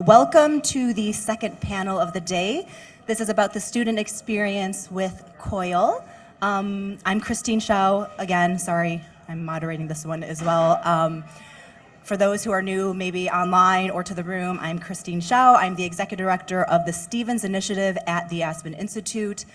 Welcome to the second panel of the day. This is about the student experience with COIL. I'm Christine Shiau. Again, sorry, I'm moderating this one as well. For those who are new, maybe online or to the room, I'm Christine Shiau. I'm the Executive Director of the Stevens Initiative at the Aspen Institute.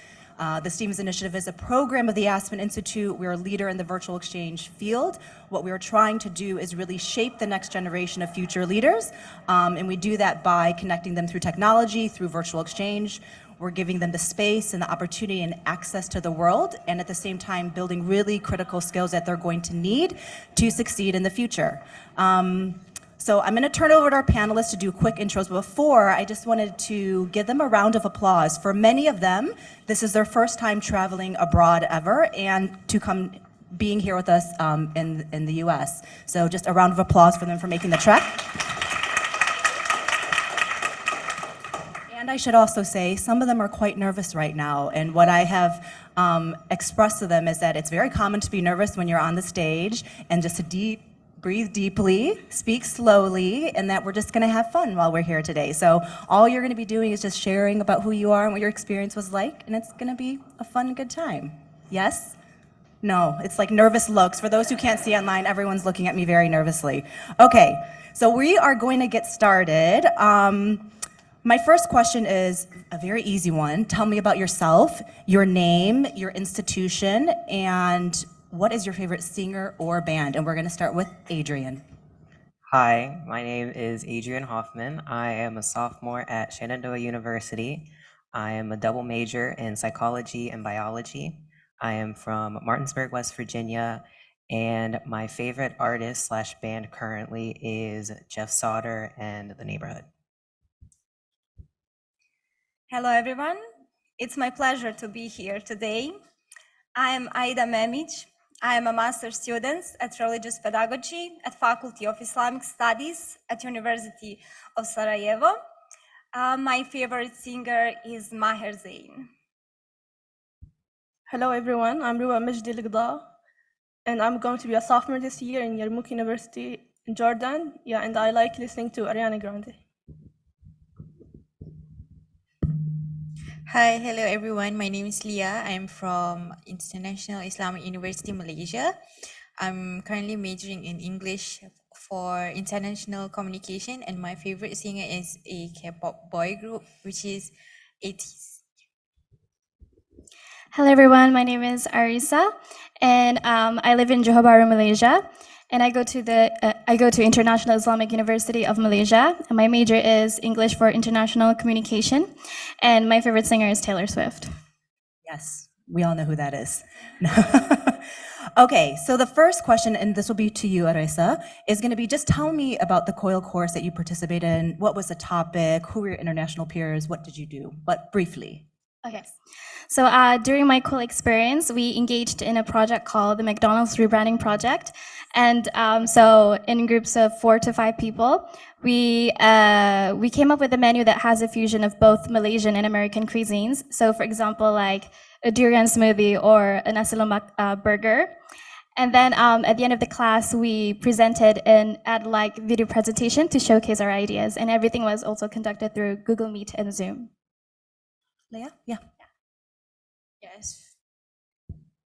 The Stevens Initiative is a program of the Aspen Institute. We're a leader in the virtual exchange field. What we're trying to do is really shape the next generation of future leaders, and we do that by connecting them through technology, through virtual exchange. We're giving them the space and the opportunity and access to the world, and at the same time building really critical skills that they're going to need to succeed in the future. So I'm going to turn over to our panelists to do quick intros, but before, I just wanted to give them a round of applause. For many of them, this is their first time traveling abroad ever, and to come being here with us in the US. So just a round of applause for them for making the trek. And I should also say, some of them are quite nervous right now, and what I have expressed to them is that it's very common to be nervous when you're on the stage, and just to breathe deeply, speak slowly, and that we're just gonna have fun while we're here today. So all you're gonna be doing is just sharing about who you are and what your experience was like, and it's gonna be a fun, good time. Yes? No, it's like nervous looks. For those who can't see online, everyone's looking at me very nervously. Okay, so we are going to get started. My first question is a very easy one. Tell me about yourself, your name, your institution, and what is your favorite singer or band? And we're going to start with Adrian. Hi, my name is Adrian Hoffman. I am a sophomore at Shenandoah University. I am a double major in psychology and biology. I am from Martinsburg, West Virginia, and my favorite artist / band currently is Jeff Sauter and The Neighborhood. Hello everyone, it's my pleasure to be here today. I am Aida Memic. I am a master's student at Religious Pedagogy at Faculty of Islamic Studies at University of Sarajevo. My favorite singer is Maher Zain. Hello everyone, I'm Ruba Majdi Alqdah, and I'm going to be a sophomore this year in Yarmouk University in Jordan. Yeah, and I like listening to Ariana Grande. Hi, hello everyone. My name is Elieya. I'm from International Islamic University Malaysia. I'm currently majoring in English for international communication, and my favorite singer is a K-pop boy group, which is 80s. Hello everyone, my name is Aresa, and I live in Johor Bahru, Malaysia. And I go to International Islamic University of Malaysia, and my major is English for International Communication, and my favorite singer is Taylor Swift. Yes, we all know who that is. Okay, so the first question, and this will be to you, Aresa, is going to be just tell me about the COIL course that you participated in. What was the topic? Who were your international peers? What did you do? But briefly. Okay. So during my COIL experience, we engaged in a project called the McDonald's Rebranding Project. And so in groups of 4 to 5 people, we came up with a menu that has a fusion of both Malaysian and American cuisines. So for example, like a durian smoothie or a nasi lemak burger. And then at the end of the class, we presented an ad-like video presentation to showcase our ideas. And everything was also conducted through Google Meet and Zoom. Leah? Yeah. Yes.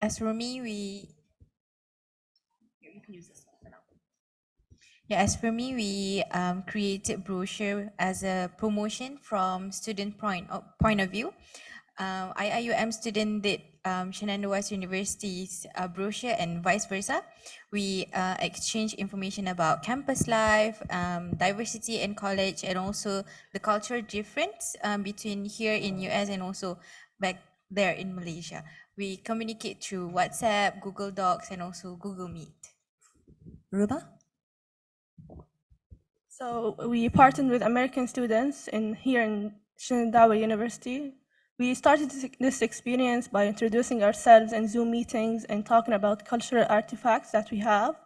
As for me, You can use this one for now. Yeah, as for me, we created brochure as a promotion from student point of view. IIUM student did Shenandoah University's brochure and vice versa. We exchange information about campus life, diversity in college, and also the cultural difference between here in US and also back there in Malaysia. We communicate through WhatsApp, Google Docs, and also Google Meet. Ruba? So we partnered with American students here in Shenandoah University. We started this experience by introducing ourselves in Zoom meetings and talking about cultural artifacts that we have.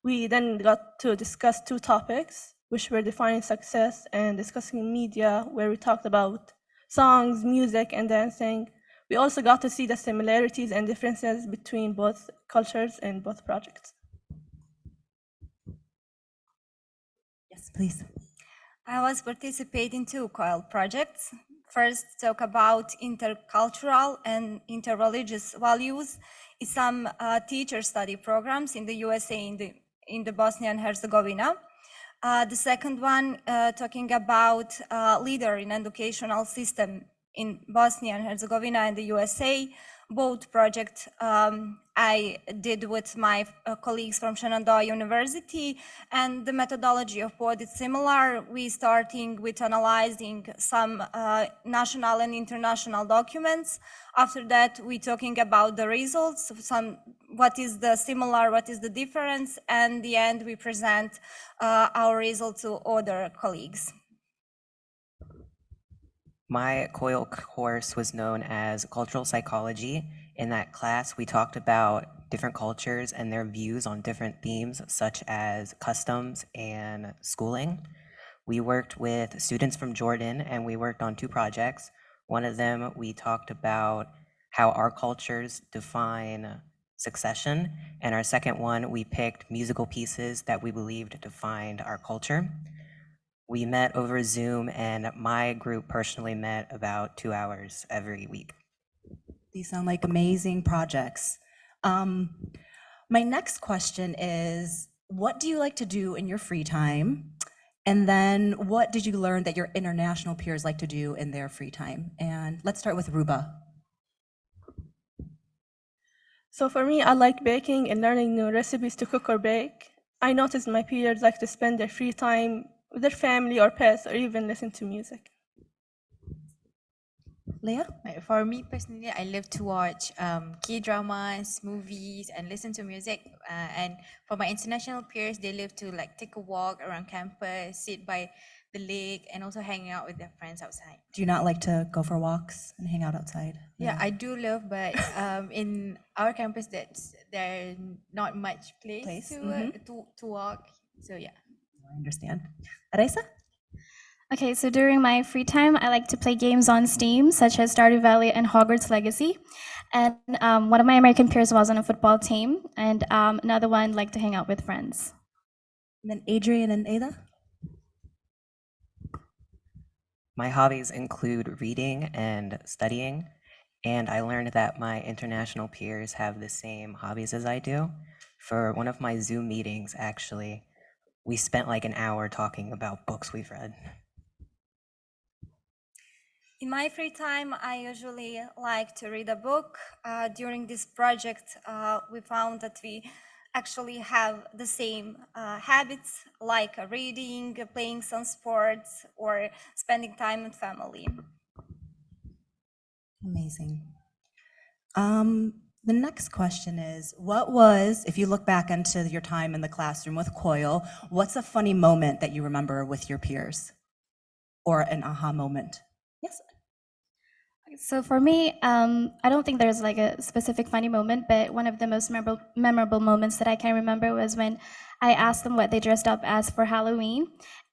We then got to discuss 2 topics, which were defining success and discussing media, where we talked about songs, music, and dancing. We also got to see the similarities and differences between both cultures and both projects. Yes, please. I was participating in 2 COIL projects. First, talk about intercultural and interreligious values in some teacher study programs in the USA in the Bosnia and Herzegovina. The second one, talking about leader in educational system in Bosnia and Herzegovina and the USA. Both projects I did with my colleagues from Shenandoah University, and the methodology of both is similar. We starting with analyzing some national and international documents. After that, we talking about the results, what is the similar, what is the difference, and the end we present our results to other colleagues. My COIL course was known as Cultural Psychology. In that class, we talked about different cultures and their views on different themes, such as customs and schooling. We worked with students from Jordan, and we worked on 2 projects. One of them, we talked about how our cultures define succession, and our second one, we picked musical pieces that we believed defined our culture. We met over Zoom, and my group personally met about 2 hours every week. These sound like amazing projects. My next question is, what do you like to do in your free time? And then what did you learn that your international peers like to do in their free time? And let's start with Ruba. So for me, I like baking and learning new recipes to cook or bake. I noticed my peers like to spend their free time with their family or pets, or even listen to music. Leah? For me personally, I love to watch K-dramas, movies, and listen to music. And for my international peers, they love to like take a walk around campus, sit by the lake, and also hang out with their friends outside. Do you not like to go for walks and hang out outside? Yeah, I do love, but in our campus, there's not much place to walk. So yeah. I understand. Aresa? Okay, so during my free time, I like to play games on Steam, such as Stardew Valley and Hogwarts Legacy. And one of my American peers was on a football team, and another one liked to hang out with friends. And then Adrian and Aida? My hobbies include reading and studying, and I learned that my international peers have the same hobbies as I do. For one of my Zoom meetings, actually, we spent like an hour talking about books we've read. In my free time, I usually like to read a book. During this project, we found that we actually have the same habits, like reading, playing some sports, or spending time with family. Amazing. The next question is, what was, if you look back into your time in the classroom with COIL, what's a funny moment that you remember with your peers? Or an aha moment? Yes. So for me, I don't think there's like a specific funny moment, but one of the most memorable moments that I can remember was when I asked them what they dressed up as for Halloween.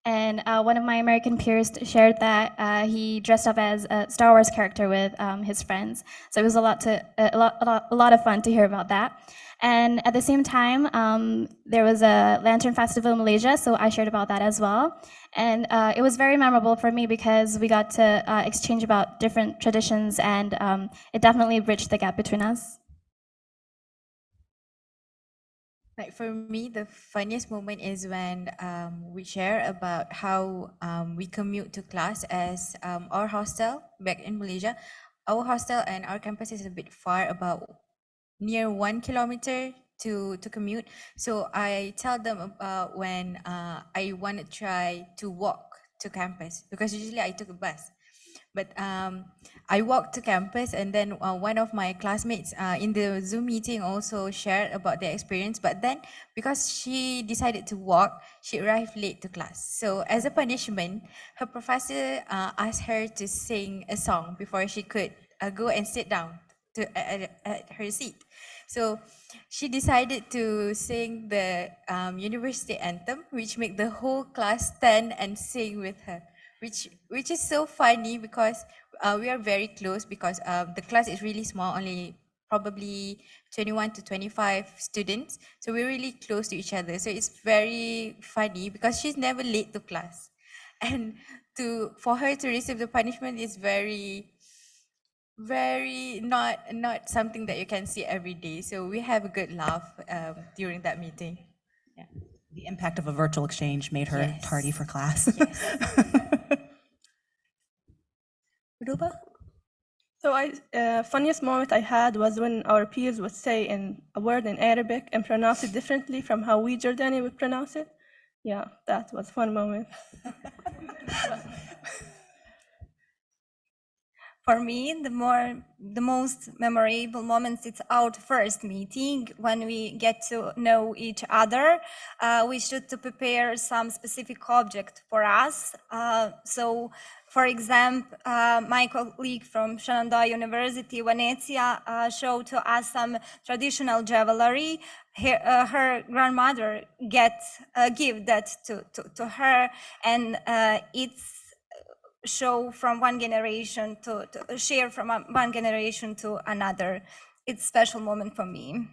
And one of my American peers shared that he dressed up as a Star Wars character with his friends. So it was a lot of fun to hear about that. And at the same time, there was a Lantern Festival in Malaysia, so I shared about that as well. And it was very memorable for me because we got to exchange about different traditions, and it definitely bridged the gap between us. Like for me, the funniest moment is when we share about how we commute to class as our hostel back in Malaysia. Our hostel and our campus is a bit far, about near 1 kilometer to commute. So I tell them about when I want to try to walk to campus, because usually I took a bus. But I walked to campus, and then one of my classmates in the Zoom meeting also shared about their experience. But then, because she decided to walk, she arrived late to class. So as a punishment, her professor asked her to sing a song before she could go and sit down at her seat. So she decided to sing the university anthem, which made the whole class stand and sing with her. Which is so funny because we are very close, because the class is really small, only probably 21 to 25 students. So we're really close to each other. So it's very funny because she's never late to class. and for her to receive the punishment is very not something that you can see every day. So we have a good laugh during that meeting. Yeah. The impact of a virtual exchange made her Yes. tardy for class. Ruba? So funniest moment I had was when our peers would say a word in Arabic and pronounce it differently from how we Jordani would pronounce it. Yeah, that was a fun moment. For me, the most memorable moments, it's our first meeting when we get to know each other. We should to prepare some specific object for us. So, for example, my colleague from Shenandoah University, Elieya, showed to us some traditional jewelry. Her grandmother give that to her, and it's show from one generation to share from one generation to another. It's a special moment for me.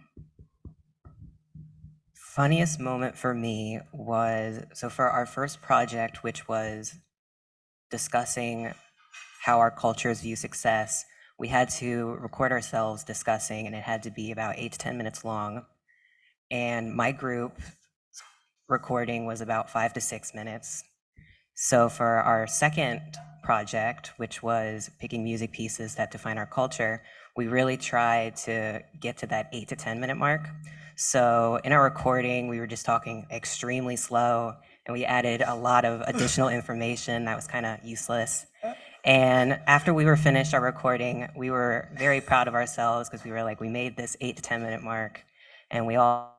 Funniest moment for me was, so for our first project, which was discussing how our cultures view success, we had to record ourselves discussing, and it had to be about 8 to 10 minutes long. And my group recording was about 5 to 6 minutes. So for our second project, which was picking music pieces that define our culture, we really tried to get to that 8 to 10 minute mark. So in our recording, we were just talking extremely slow, and we added a lot of additional information that was kind of useless. And after we were finished our recording, we were very proud of ourselves because we were like, we made this 8 to 10 minute mark, and we all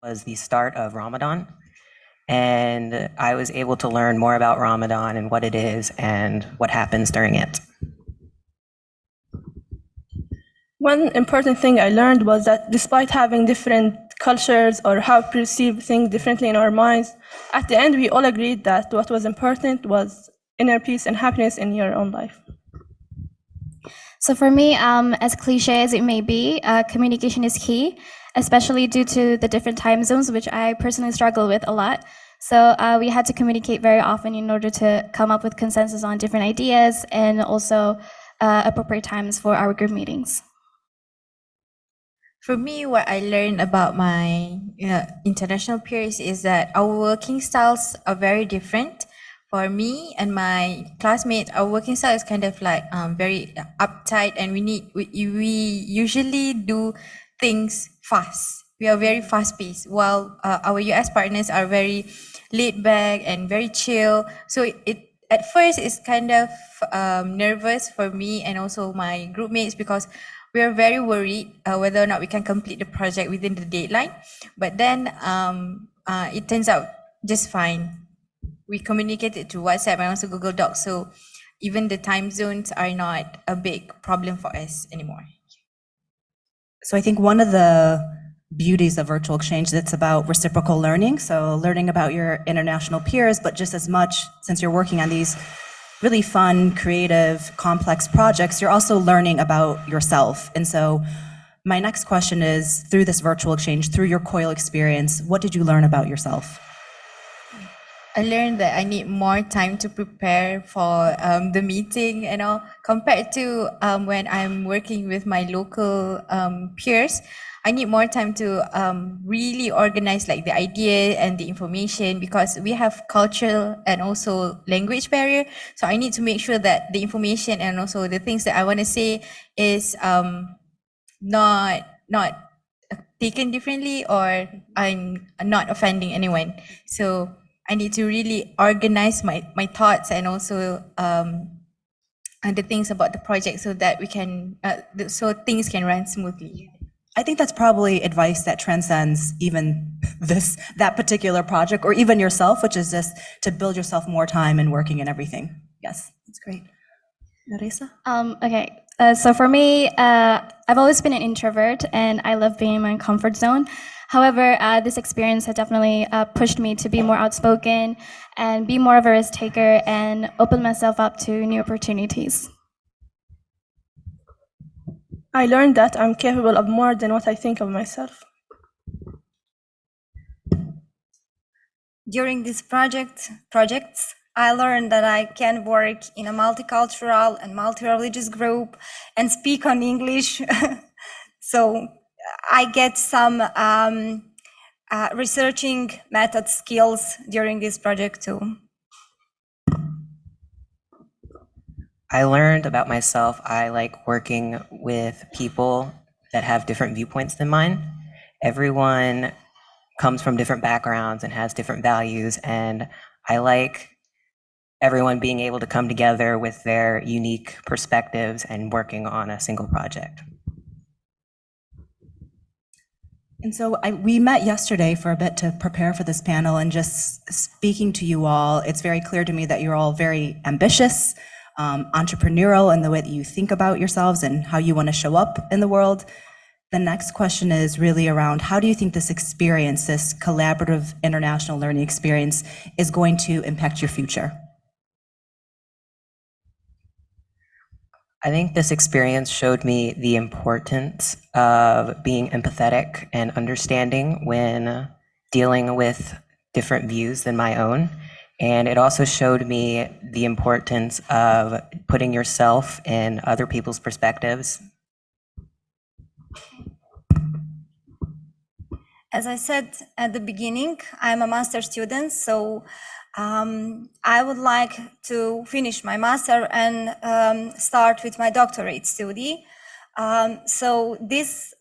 was the start of Ramadan. And I was able to learn more about Ramadan and what it is and what happens during it. One important thing I learned was that despite having different cultures or how we perceive things differently in our minds, at the end we all agreed that what was important was inner peace and happiness in your own life. So for me, as cliche as it may be, communication is key, especially due to the different time zones, which I personally struggle with a lot. So we had to communicate very often in order to come up with consensus on different ideas and also appropriate times for our group meetings. For me, what I learned about my international peers is that our working styles are very different. For me and my classmates, our working style is kind of like very uptight, and we usually do things fast. We are very fast paced, while our US partners are very laid back and very chill. So at first it's kind of nervous for me and also my group mates, because we are very worried whether or not we can complete the project within the deadline. But then it turns out just fine. We communicated through WhatsApp and also Google Docs, so even the time zones are not a big problem for us anymore. So I think one of the beauties of virtual exchange, it's about reciprocal learning. So learning about your international peers, but just as much, since you're working on these really fun, creative, complex projects, you're also learning about yourself. And so my next question is, through this virtual exchange, through your COIL experience, what did you learn about yourself? I learned that I need more time to prepare for the meeting and all, compared to when I'm working with my local peers. I need more time to really organize like the idea and the information, because we have cultural and also language barrier. So I need to make sure that the information and also the things that I want to say is not taken differently, or I'm not offending anyone. So I need to really organize my thoughts and also the things about the project, so that we can so things can run smoothly. I think that's probably advice that transcends even that particular project, or even yourself, which is just to build yourself more time in working and everything. Yes, that's great. Aresa? Okay, so for me, I've always been an introvert and I love being in my comfort zone. However, this experience has definitely pushed me to be more outspoken and be more of a risk taker and open myself up to new opportunities. I learned that I'm capable of more than what I think of myself. During these projects, I learned that I can work in a multicultural and multi-religious group and speak on English. So I get some researching method skills during this project too. I learned about myself. I like working with people that have different viewpoints than mine. Everyone comes from different backgrounds and has different values, and I like everyone being able to come together with their unique perspectives and working on a single project. And so we met yesterday for a bit to prepare for this panel, and just speaking to you all, it's very clear to me that you're all very ambitious, entrepreneurial in the way that you think about yourselves and how you want to show up in the world. The next question is really around, how do you think this experience, this collaborative international learning experience, is going to impact your future? I think this experience showed me the importance of being empathetic and understanding when dealing with different views than my own. And it also showed me the importance of putting yourself in other people's perspectives. As I said at the beginning, I'm a master student, so I would like to finish my master and start with my doctorate study. So this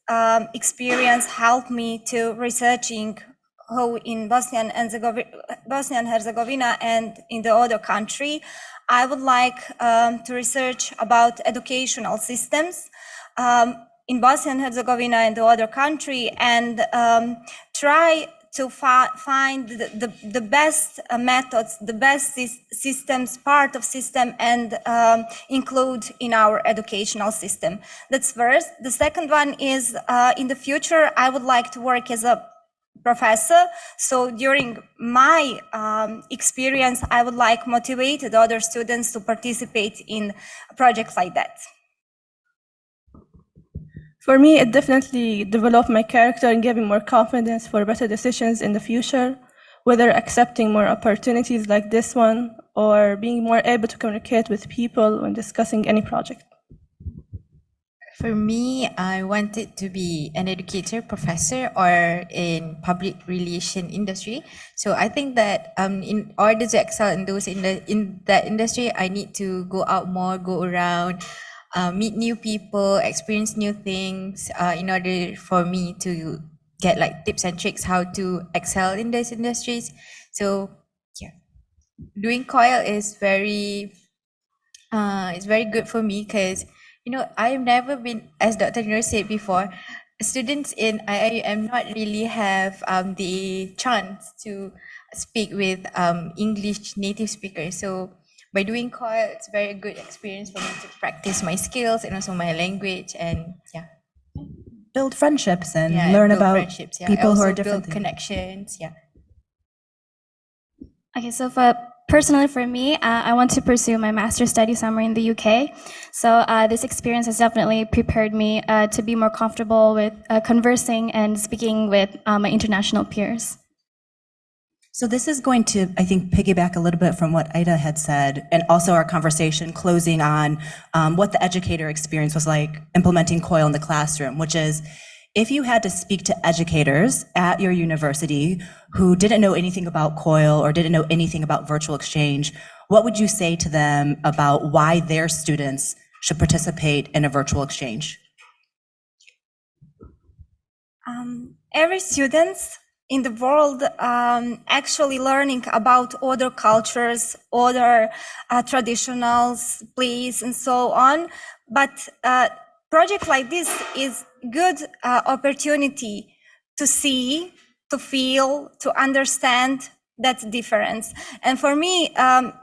experience helped me to researching how in Bosnia and Herzegovina and in the other country, I would like to research about educational systems in Bosnia and Herzegovina and the other country, and try to find the best methods, the best systems, part of system, and include in our educational system. That's first. The second one is in the future, I would like to work as a professor. So during my experience, I would like motivated other students to participate in projects like that. For me, it definitely developed my character and gave me more confidence for better decisions in the future, whether accepting more opportunities like this one or being more able to communicate with people when discussing any project. For me, I wanted to be an educator, professor, or in public relation industry. So I think that in order to excel in that industry, I need to go out more, go around, meet new people, experience new things, in order for me to get like tips and tricks how to excel in these industries. So yeah, doing COIL is it's very good for me, because I've never been, as Dr. Nur said before, students in IIUM not really have the chance to speak with English native speakers. So by doing COIL, it's a very good experience for me to practice my skills and also my language, and yeah. Build friendships and Yeah, learn build about friendships, yeah. people who Also are different. build connections, yeah. Okay, so personally for me, I want to pursue my master's study somewhere in the UK. So this experience has definitely prepared me to be more comfortable with conversing and speaking with my international peers. So this is going to, I think, piggyback a little bit from what Aida had said, and also our conversation closing on what the educator experience was like implementing COIL in the classroom, which is, if you had to speak to educators at your university who didn't know anything about COIL or didn't know anything about virtual exchange, what would you say to them about why their students should participate in a virtual exchange? Every student in the world actually learning about other cultures, other traditionals, plays, and so on. But project like this is good opportunity to see, to feel, to understand that difference. And for me,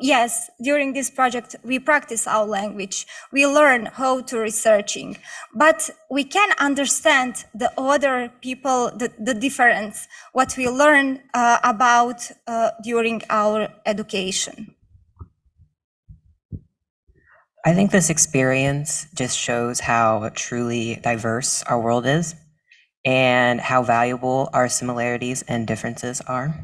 yes, during this project, we practice our language. We learn how to researching, but we can understand the other people, the difference, what we learn about during our education. I think this experience just shows how truly diverse our world is and how valuable our similarities and differences are.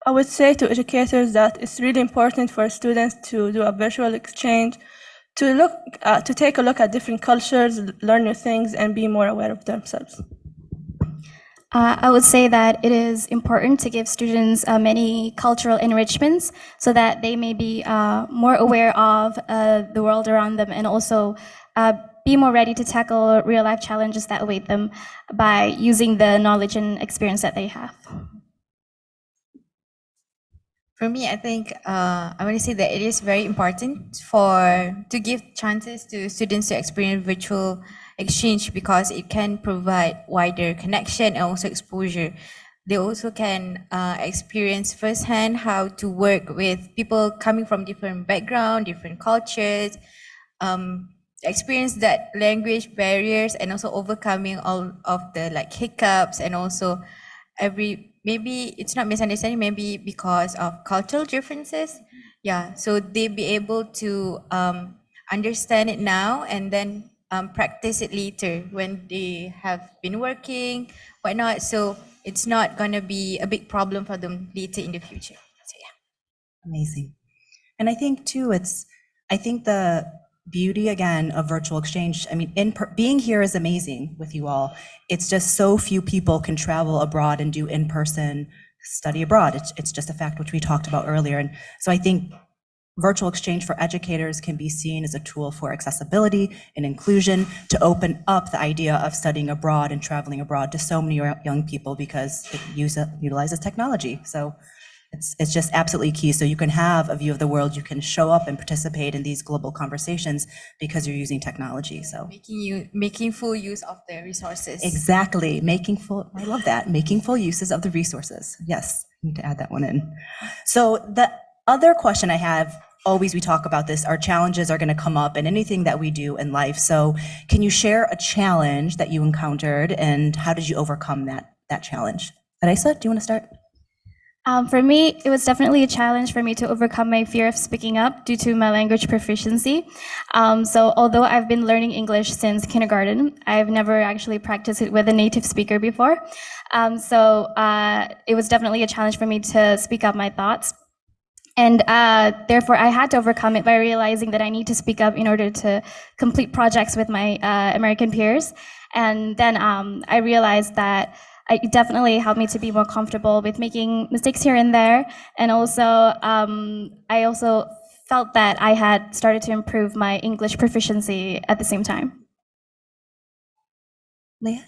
I would say to educators that it's really important for students to do a virtual exchange, to take a look at different cultures, learn new things, and be more aware of themselves. I would say that it is important to give students many cultural enrichments so that they may be more aware of the world around them, and also be more ready to tackle real-life challenges that await them by using the knowledge and experience that they have. For me, I think I want to say that it is very important to give chances to students to experience virtual exchange, because it can provide wider connection and also exposure. They also can experience firsthand how to work with people coming from different backgrounds, different cultures, experience that language barriers, and also overcoming all of the hiccups, and also maybe it's not misunderstanding, maybe because of cultural differences. Yeah, so they be able to understand it now and then practice it later when they have been working, whatnot. So it's not gonna be a big problem for them later in the future. So yeah. Amazing. And I think too, I think the beauty again of virtual exchange, I mean, being here is amazing with you all. It's just so few people can travel abroad and do in-person study abroad. It's just a fact which we talked about earlier. And so I think virtual exchange for educators can be seen as a tool for accessibility and inclusion, to open up the idea of studying abroad and traveling abroad to so many young people, because it utilizes technology. So it's just absolutely key. So you can have a view of the world, you can show up and participate in these global conversations because you're using technology. So making full use of the resources. Exactly, I love that, making full uses of the resources. Yes, I need to add that one in. So the other question I have, always we talk about this, our challenges are going to come up in anything that we do in life. So can you share a challenge that you encountered, and how did you overcome that challenge? Aresa, do you want to start? For me, it was definitely a challenge for me to overcome my fear of speaking up due to my language proficiency. So although I've been learning English since kindergarten, I've never actually practiced it with a native speaker before. So it was definitely a challenge for me to speak up my thoughts. And therefore, I had to overcome it by realizing that I need to speak up in order to complete projects with my American peers. And then I realized that it definitely helped me to be more comfortable with making mistakes here and there. And also, I also felt that I had started to improve my English proficiency at the same time. Leah?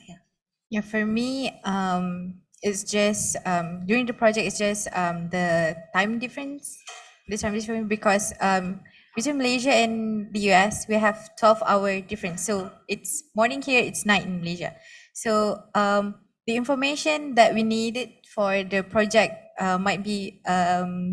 Yeah, for me, it's just during the project, it's just the time difference. Because between Malaysia and the US, we have 12-hour difference. So it's morning here, it's night in Malaysia. So the information that we needed for the project might be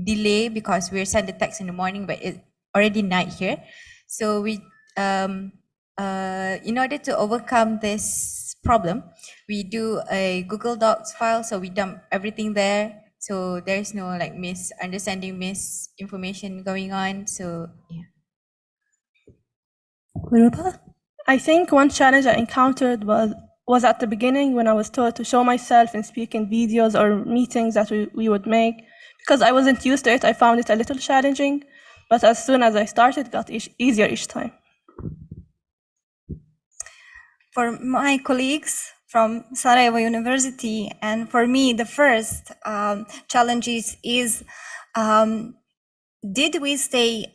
delayed because we're sent the text in the morning, but it's already night here. So we, in order to overcome this problem, we do a Google Docs file. So we dump everything there. So there's no like misunderstanding, misinformation going on. So yeah. Ruba? I think one challenge I encountered was at the beginning when I was told to show myself and speak in videos or meetings that we would make. Because I wasn't used to it, I found it a little challenging. But as soon as I started, it got easier each time. For my colleagues from Sarajevo University, and for me, the first challenges is, did we stay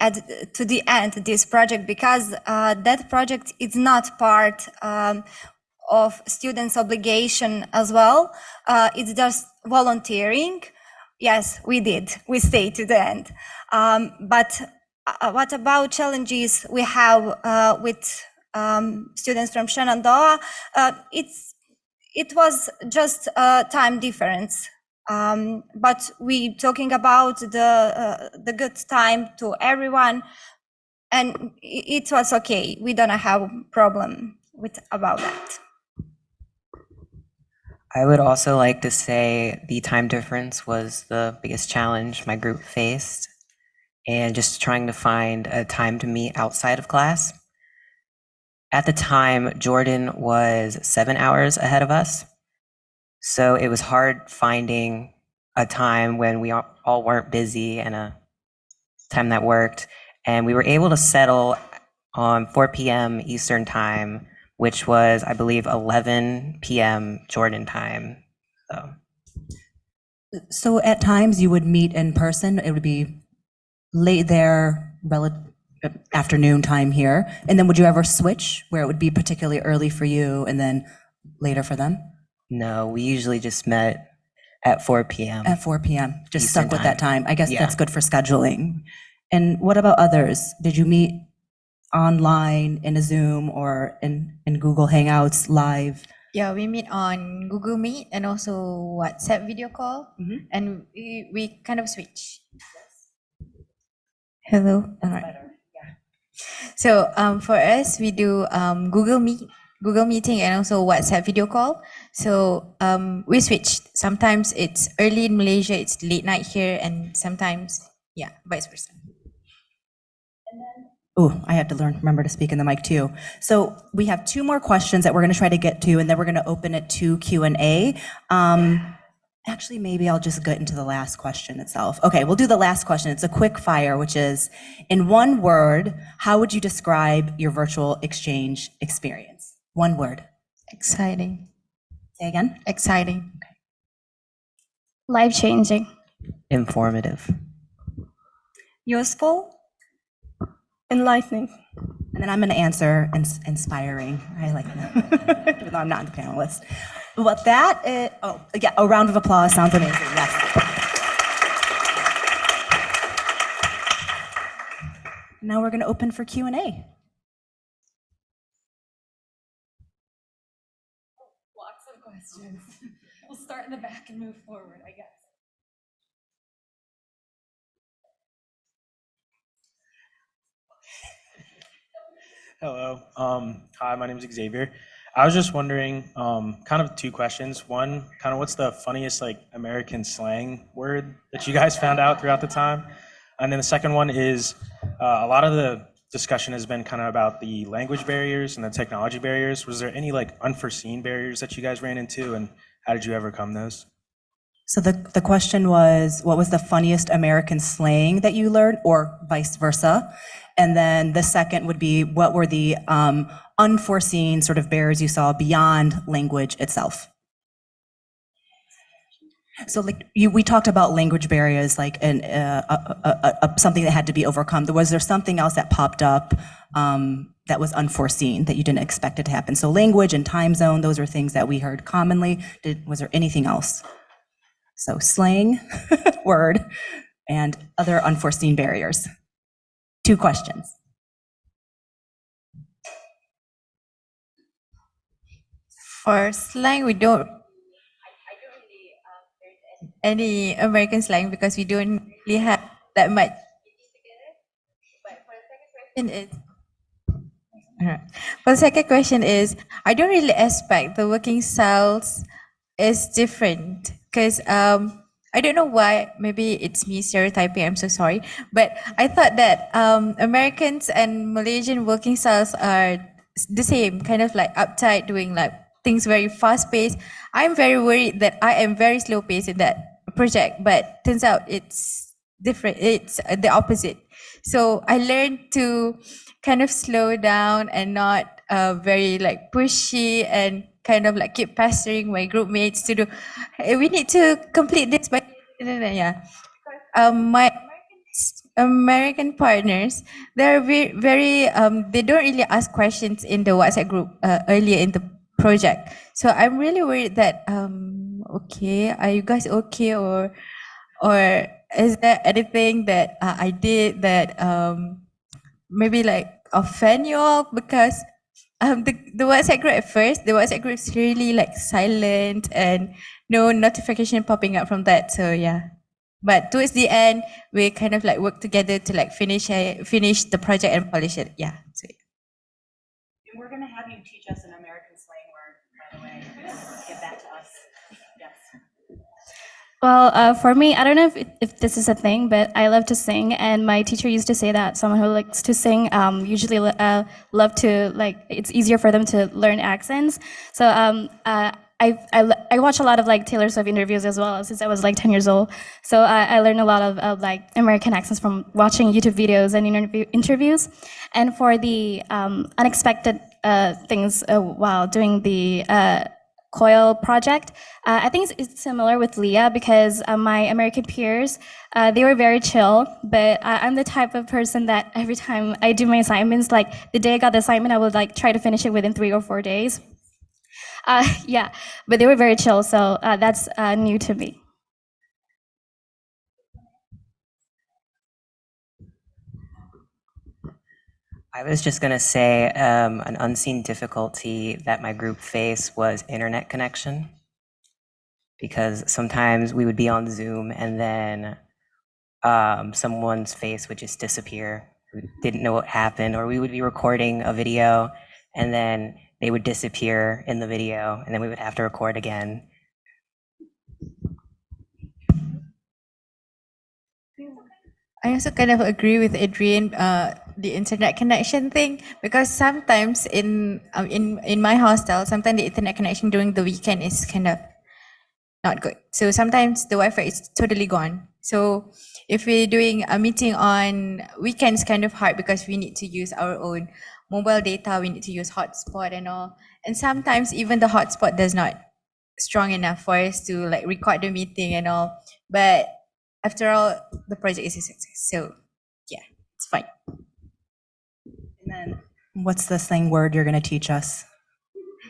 to the end this project? Because that project is not part of students' obligation as well. It's just volunteering. Yes, we did. We stayed to the end. But what about challenges we have with students from Shenandoah? It was just a time difference. But we talking about the good time to everyone, and it was okay. We don't have a problem about that. I would also like to say the time difference was the biggest challenge my group faced, and just trying to find a time to meet outside of class. At the time, Jordan was 7 hours ahead of us, so it was hard finding a time when we all weren't busy and a time that worked. And we were able to settle on 4 p.m. Eastern time, which was, I believe, 11 p.m. Jordan time. So at times you would meet in person. It would be late there, afternoon time here. And then would you ever switch where it would be particularly early for you and then later for them? No, we usually just met at 4 p.m. At 4 p.m. Just Eastern stuck with that time. I guess Yeah. that's good for scheduling. And what about others? Did you meet online in a Zoom or in Google Hangouts live? Yeah, we meet on Google Meet and also WhatsApp video call, and we kind of switch. Hello. All right. So for us, we do Google Meeting, and also WhatsApp video call. So we switch. Sometimes it's early in Malaysia, it's late night here, and sometimes, yeah, vice versa. Oh, I had to remember to speak in the mic too. So we have 2 more questions that we're going to try to get to, and then we're going to open it to Q&A. Actually, maybe I'll just get into the last question itself. Okay, we'll do the last question. It's a quick fire, which is, in one word, how would you describe your virtual exchange experience? One word. Exciting. Say again? Exciting. Life-changing. Informative. Useful. Enlightening. And then I'm going to answer inspiring. I like that, even though I'm not the panelist. But that is, a round of applause sounds amazing. Yes. Now we're going to open for Q&A. Lots of questions. We'll start in the back and move forward, I guess. Hello. Hi, my name is Xavier. I was just wondering, kind of 2 questions. One, kind of what's the funniest like American slang word that you guys found out throughout the time? And then the second one is, a lot of the discussion has been kind of about the language barriers and the technology barriers. Was there any like unforeseen barriers that you guys ran into, and how did you overcome those? So the question was, what was the funniest American slang that you learned, or vice versa? And then the second would be, what were the unforeseen sort of barriers you saw beyond language itself? So like we talked about language barriers, like something that had to be overcome. Was there something else that popped up that was unforeseen that you didn't expect it to happen? So language and time zone, those are things that we heard commonly. Was there anything else? So slang, word, and other unforeseen barriers. 2 questions. For slang, I don't really learn any American slang because we don't really have that much. But for the second question is, for the second question is, I don't really expect the working styles is different because I don't know why. Maybe it's me stereotyping. I'm so sorry, but I thought that Americans and Malaysian working styles are the same, kind of like uptight, doing like things very fast paced. I'm very worried that I am very slow paced in that project, but turns out it's different. It's the opposite. So I learned to kind of slow down and not very like pushy and kind of like keep pestering my group mates to do. "Hey, we need to complete this by yeah." My American partners, they're very they don't really ask questions in the WhatsApp group earlier in the project. So I'm really worried that okay, are you guys okay, or is there anything that I did that maybe like offend you all? Because the WhatsApp group at first, the WhatsApp group is really like silent and no notification popping up from that. So yeah, but towards the end, we kind of like work together to like finish the project and polish it. Yeah. So, yeah. And we're going to have you teach us an American slang word, by the way. Give that to us. Yes. Well, for me, I don't know if this is a thing, but I love to sing, and my teacher used to say that someone who likes to sing usually love to, like, it's easier for them to learn accents. So I watch a lot of like Taylor Swift interviews as well since I was like 10 years old. So I learned a lot of like American accents from watching YouTube videos and interviews. And for the unexpected things while doing the COIL project, I think it's similar with Leah because my American peers, they were very chill, but I'm the type of person that every time I do my assignments, like the day I got the assignment, I would like try to finish it within 3 or 4 days. Yeah, but they were very chill, so that's new to me. I was just going to say an unseen difficulty that my group faced was internet connection, because sometimes we would be on Zoom and then someone's face would just disappear. We didn't know what happened, or we would be recording a video and then they would disappear in the video and then we would have to record again. I also kind of agree with Adrian, the internet connection thing, because sometimes in my hostel, sometimes the internet connection during the weekend is kind of not good. So sometimes the Wi-Fi is totally gone. So if we're doing a meeting on weekends, kind of hard because we need to use our own mobile data, we need to use hotspot and all. And sometimes even the hotspot does not strong enough for us to like record the meeting and all. But after all, the project is a success. So yeah, it's fine. And then what's the slang word you're going to teach us?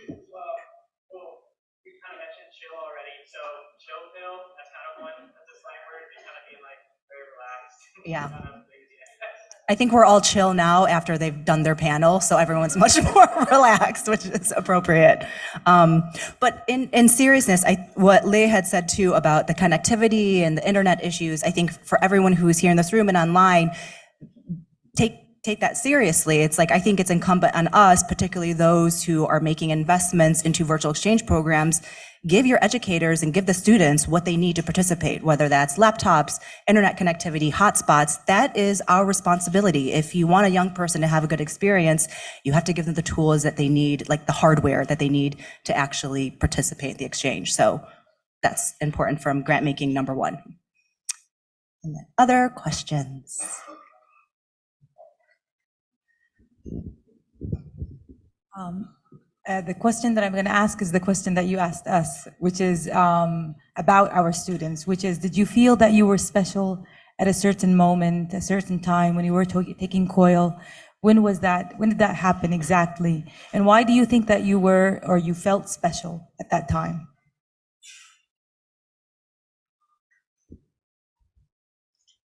Well, we kind of mentioned chill already. So chill pill, that's kind of one. That's a slang word. You're kind of being like very relaxed. Yeah. I think we're all chill now after they've done their panel, so everyone's much more relaxed, which is appropriate. But in seriousness, what Leah had said too about the connectivity and the internet issues, I think for everyone who's here in this room and online, take that seriously. It's like, I think it's incumbent on us, particularly those who are making investments into virtual exchange programs, give your educators and give the students what they need to participate, whether that's laptops, internet connectivity, hotspots. That is our responsibility. If you want a young person to have a good experience, you have to give them the tools that they need, like the hardware that they need to actually participate in the exchange. So that's important from grant making number one. And then other questions? The question that I'm going to ask is the question that you asked us, which is about our students, which is, did you feel that you were special at a certain moment, a certain time when you were taking COIL? When was that? When did that happen exactly? And why do you think that you were, or you felt special at that time?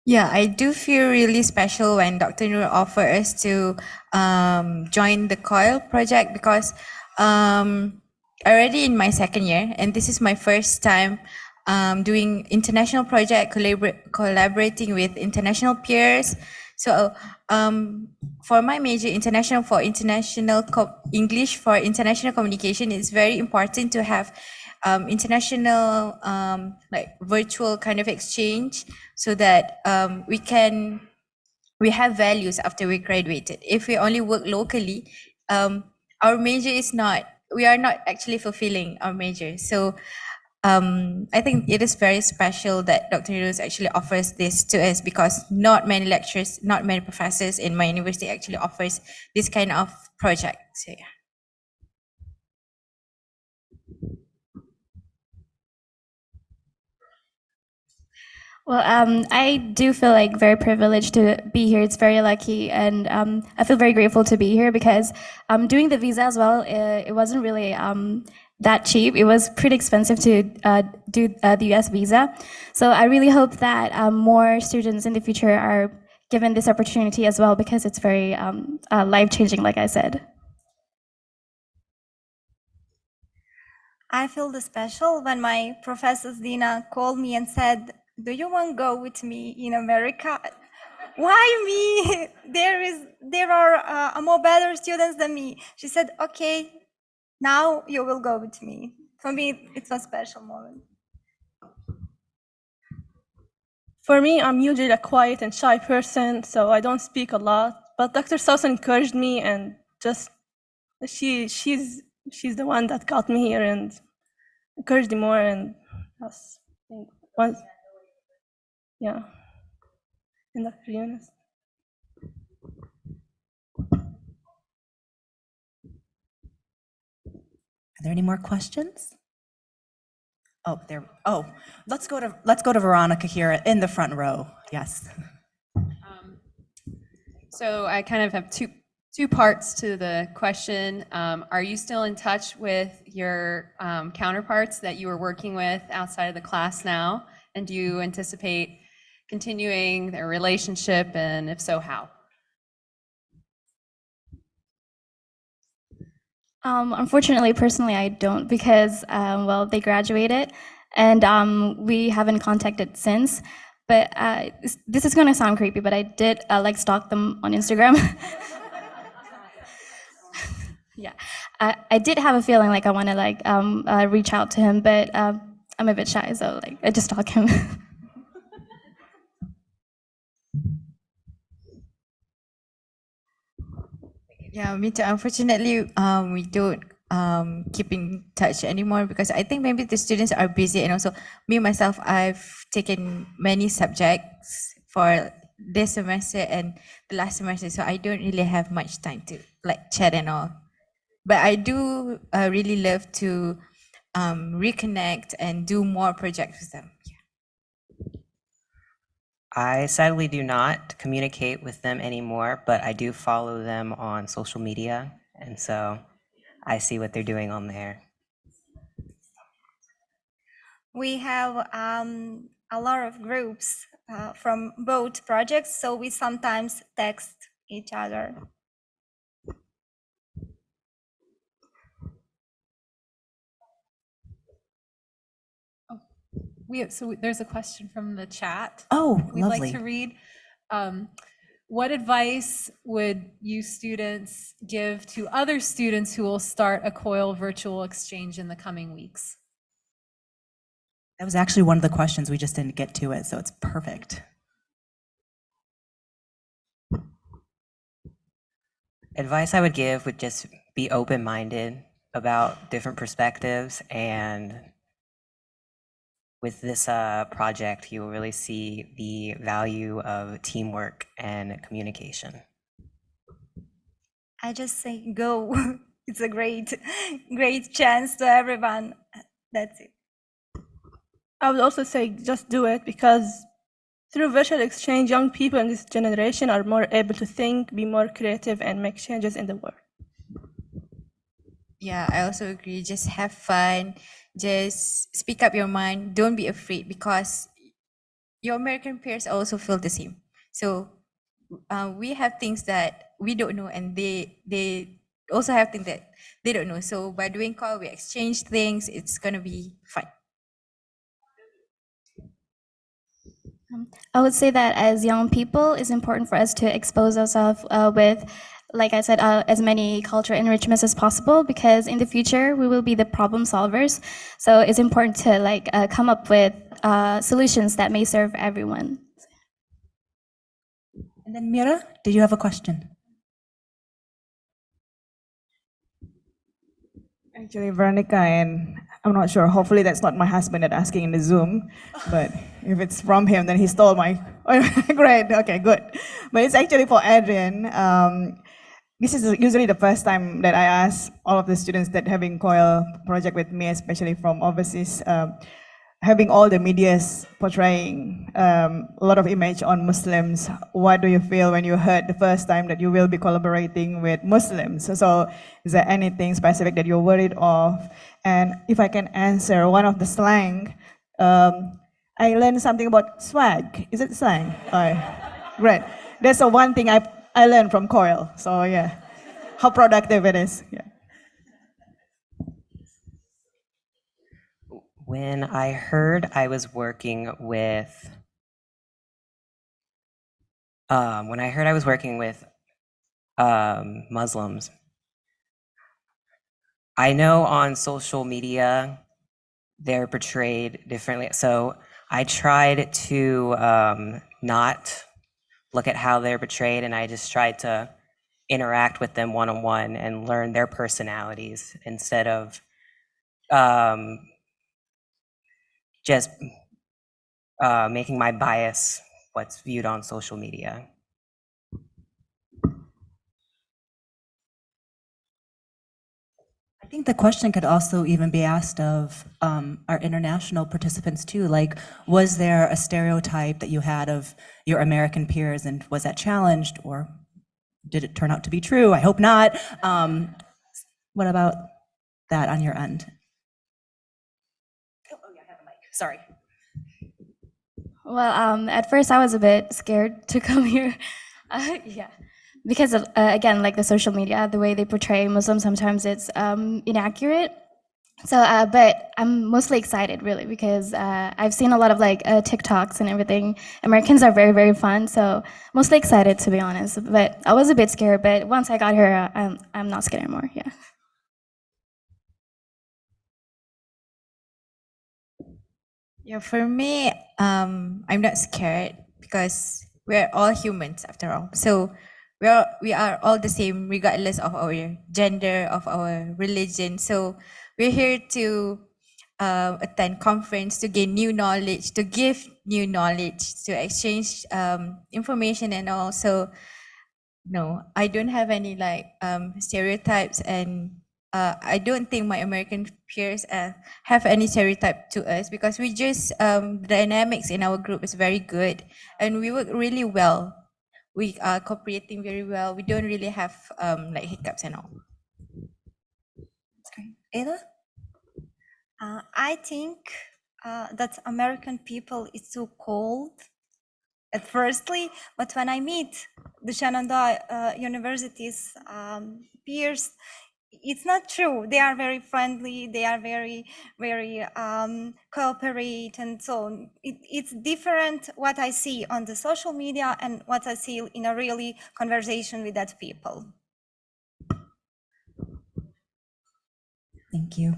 Yeah, I do feel really special when Dr. Noor offered us to join the COIL project because already in my second year, and this is my first time doing international project, collaborating with international peers. So for my major, English for international communication, it's very important to have international like virtual kind of exchange so that we have values after we graduated. If we only work locally, our major we are not actually fulfilling our major. So I think it is very special that Dr. Nuruz actually offers this to us because not many lecturers, not many professors in my university actually offers this kind of project. So yeah. Well, I do feel like very privileged to be here. It's very lucky, and I feel very grateful to be here because doing the visa as well, it wasn't really that cheap. It was pretty expensive to do the US visa. So I really hope that more students in the future are given this opportunity as well because it's very life-changing, like I said. I feel the special when my professor Dina called me and said, "Do you want to go with me in America?" Why me? There are more better students than me. She said, "Okay, now you will go with me." For me, it was a special moment. For me, I'm usually a quiet and shy person, so I don't speak a lot. But Dr. Sousa encouraged me, and just she's the one that got me here and encouraged me more. And that's once, yeah. And Dr. Yunus. Are there any more questions? Oh, there. Oh, let's go to Veronica here in the front row. Yes. So I kind of have two parts to the question. Are you still in touch with your counterparts that you were working with outside of the class now? And do you anticipate continuing their relationship? And if so, how? Unfortunately, personally, I don't because, well, they graduated and we haven't contacted since. But this is going to sound creepy, but I did like stalk them on Instagram. Yeah, I did have a feeling like I want to like reach out to him, but I'm a bit shy, so like I just stalk him. Yeah, me too. Unfortunately, we don't keep in touch anymore because I think maybe the students are busy, and also me myself, I've taken many subjects for this semester and the last semester, so I don't really have much time to like chat and all. But I do really love to reconnect and do more projects with them. I sadly do not communicate with them anymore, but I do follow them on social media, and so I see what they're doing on there. We have a lot of groups from both projects, so we sometimes text each other. There's a question from the chat. Oh, we'd lovely. like to read. What advice would you students give to other students who will start a COIL virtual exchange in the coming weeks? That was actually one of the questions. We just didn't get to it, so it's perfect. Advice I would give would just be open-minded about different perspectives, and with this project, you will really see the value of teamwork and communication. I just say go. It's a great chance to everyone. That's it. I would also say just do it because through virtual exchange, young people in this generation are more able to think, be more creative, and make changes in the world. Yeah, I also agree. Just have fun. Just speak up your mind. Don't be afraid because your American peers also feel the same. So we have things that we don't know, and they also have things that they don't know. So by doing COIL, we exchange things. It's gonna be fun. I would say that as young people, it's important for us to expose ourselves with, like I said, as many cultural enrichments as possible, because in the future we will be the problem solvers. So it's important to come up with solutions that may serve everyone. And then Mira, did you have a question? Actually, Veronica, and I'm not sure, hopefully that's not my husband that asking in the Zoom, but if it's from him, then he stole my, great, okay, good. But it's actually for Adrian. This is usually the first time that I ask all of the students that having COIL project with me, especially from overseas, having all the medias portraying a lot of image on Muslims. What do you feel when you heard the first time that you will be collaborating with Muslims? So is there anything specific that you're worried of? And if I can answer one of the slang, I learned something about swag. Is it slang? Great. That's the one thing I learned from COIL. So yeah, how productive it is. Yeah. When I heard I was working with, Muslims, I know on social media they're portrayed differently. So I tried to not look at how they're portrayed, and I just tried to interact with them one-on-one and learn their personalities instead of just making my bias what's viewed on social media. I think the question could also even be asked of our international participants too. Like, was there a stereotype that you had of your American peers, and was that challenged, or did it turn out to be true? I hope not. What about that on your end? Oh yeah, I have a mic. Sorry. Well, at first I was a bit scared to come here. Yeah, because of, again, like the social media, the way they portray Muslims, sometimes it's inaccurate. So, but I'm mostly excited really, because I've seen a lot of TikToks and everything. Americans are very, very fun. So mostly excited, to be honest. But I was a bit scared, but once I got here, I'm not scared anymore, yeah. Yeah, for me, I'm not scared because we're all humans after all. So we are all the same regardless of our gender, of our religion. So we're here to attend conference, to gain new knowledge, to give new knowledge, to exchange information, and also, no, I don't have any stereotypes, and I don't think my American peers have any stereotype to us, because we just, dynamics in our group is very good and we work really well. We are cooperating very well. We don't really have hiccups and all. That's great. Aida? I think that American people is too cold at firstly, but when I meet the Shenandoah University's peers, it's not true. They are very friendly. They are very, very cooperate, and so it's different what I see on the social media and what I see in a really conversation with that people. Thank you.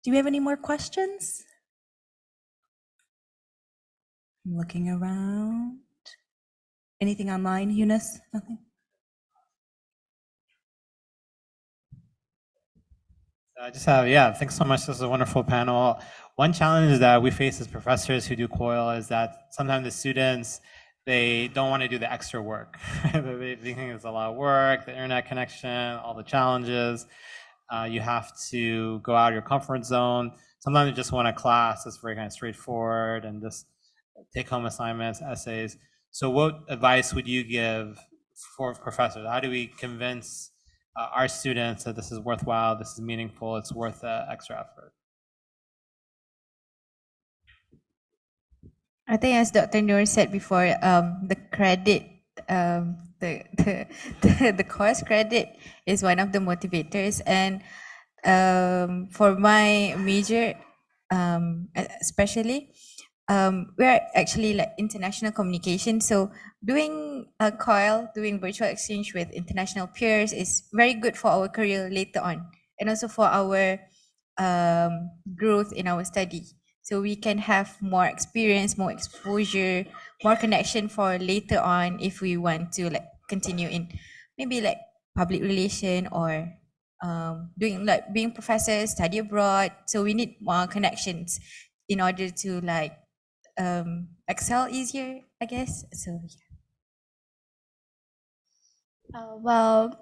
Do we have any more questions? I'm looking around. Anything online, Eunice? Nothing? I just have, yeah, thanks so much. This is a wonderful panel. One challenge that we face as professors who do COIL is that sometimes the students, they don't want to do the extra work. They think it's a lot of work, the internet connection, all the challenges. You have to go out of your comfort zone. Sometimes you just want a class that's very kind of straightforward and just take home assignments, essays. So what advice would you give for professors? How do we convince our students that this is worthwhile, this is meaningful, it's worth the extra effort? I think as Dr. Noor said before, the credit, the course credit is one of the motivators. And for my major, especially, we're actually like international communication. So doing a COIL, doing virtual exchange with international peers is very good for our career later on, and also for our growth in our study. So we can have more experience, more exposure, more connection for later on if we want to like continue in maybe like public relation or doing like being professors, study abroad. So we need more connections in order to like excel easier, I guess. So yeah. Well,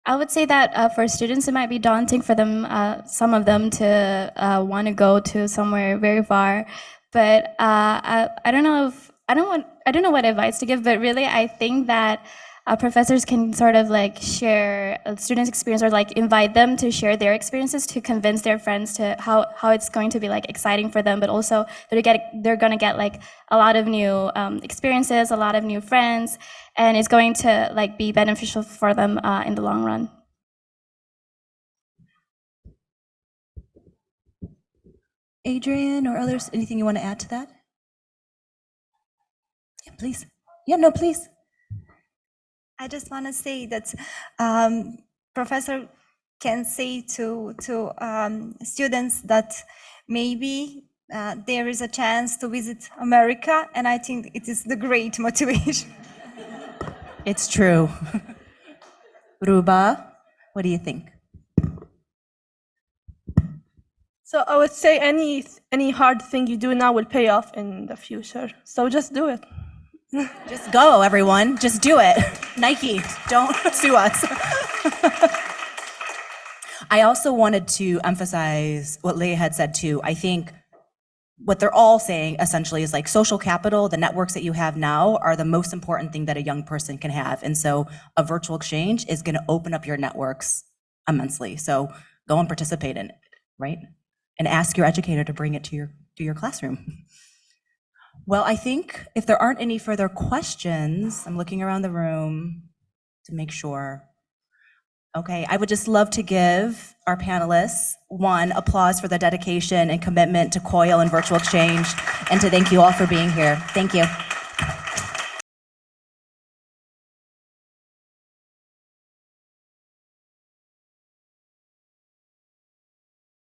I would say that for students, it might be daunting for them, some of them, to want to go to somewhere very far. But I don't know if I don't know what advice to give. But really, I think that professors can sort of like share a students' experience, or like invite them to share their experiences to convince their friends to how it's going to be like exciting for them. But also they're going to get like a lot of new experiences, a lot of new friends, and it's going to like be beneficial for them in the long run. Adrian or others, anything you want to add to that? Yeah, please. Yeah, no, please. I just want to say that professor can say to students that maybe there is a chance to visit America, and I think it is the great motivation. It's true. Ruba, what do you think? So I would say any hard thing you do now will pay off in the future. So just do it. Just go, everyone. Just do it. Nike, don't sue us. I also wanted to emphasize what Leah had said too. I think what they're all saying essentially is like social capital, the networks that you have now are the most important thing that a young person can have. And so a virtual exchange is going to open up your networks immensely. So go and participate in it, right? And ask your educator to bring it to your classroom. Well, I think if there aren't any further questions, I'm looking around the room to make sure. Okay, I would just love to give our panelists one applause for the dedication and commitment to COIL and virtual exchange, and to thank you all for being here. Thank you.